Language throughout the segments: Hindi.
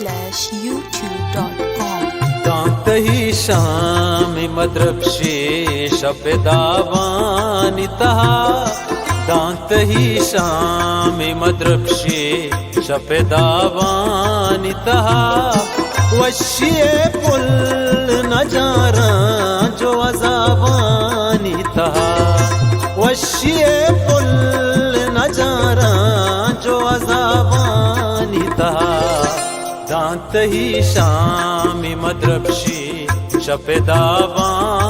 www.youtube.com दांत ही शाम मद्रक्षे शपदावानितः दांत ही शाम मद्रक्षे शपदावानितः वश्ये पुल नजारा जो अजावानितः वश्ये पुल नजारा जो अजावानितः दांत ही शाम मद्रक्षे शपदावानितः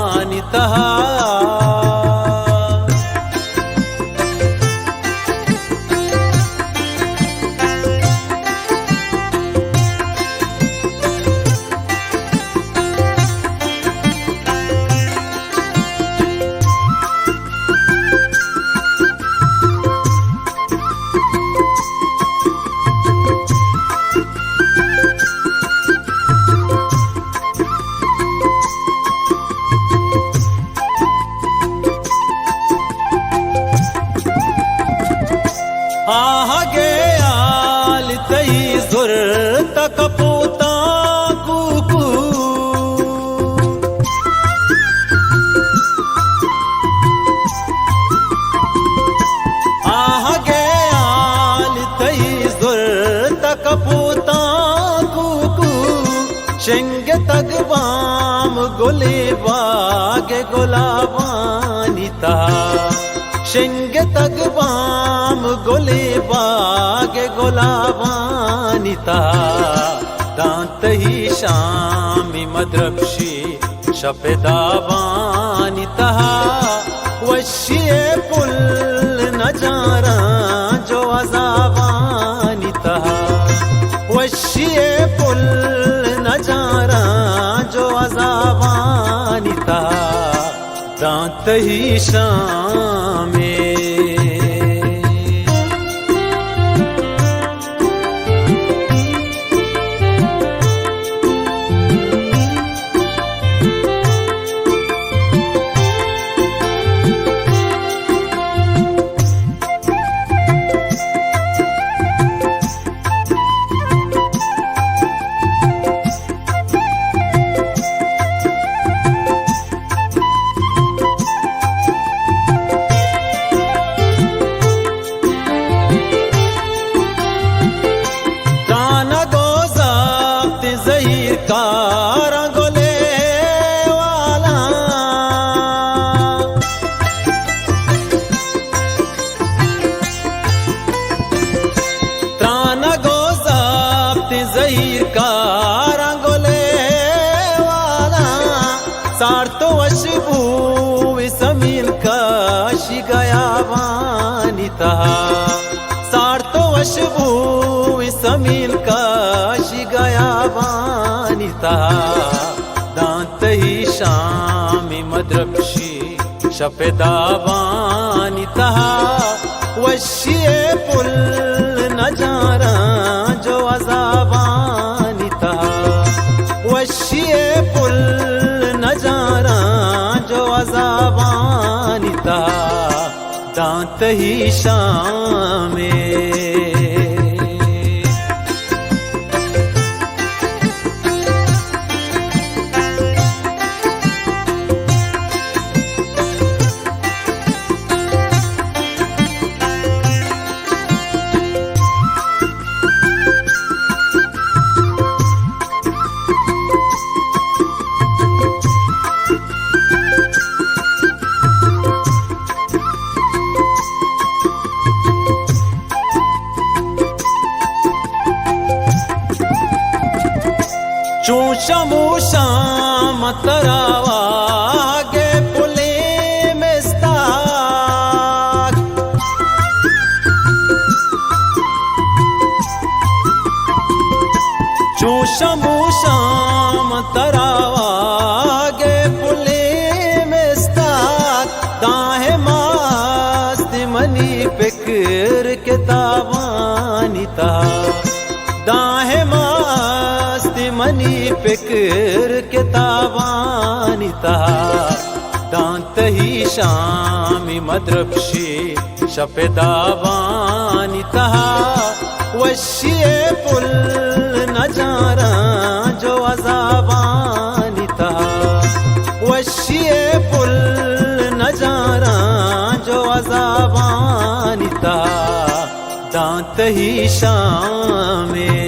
आगे आल तई जुर तक पोता कुकू आगे आल तई जुर तक पोता कुकू शेंग तक बाम गुले बागे गुलाबानिता शेंग तक बाम गोले बागे गुलाबानिता दांत ही शाम मद्रक्षे शपदावानितः वश्ये पुल नजारा जो अजावानितः वश्ये पुल नजारा जो अजावानितः दांत ही शाम कारा गोले वाला त्राना गोजाब्त ज़हीर कारा गोले वाला सार्तो अशबू विसमिल काशी गया वानिता सार्तो अशबू विसमिल काशी गया दांत ही शाम मद्रक्षे शपदावानितः वश्ये पुल नजारा जो अजावानितः वश्ये पुल नजारा जो अजावानितः दांत ही शाम चूशा मूशा मतरावा गे पुले में स्ताक चूशा मूशा मतरावा गे पुले में स्ताक दाहे मास्त मनी फिक्र किताबानिता दाहे मनी फिक्र किताबानिता दांत ही शाम मद्रक्षे शपदावानितः वश्ये पुल नजारा जो अजाबानिता वशिए पुल नजारा जो अजाबानिता दांत ही शामे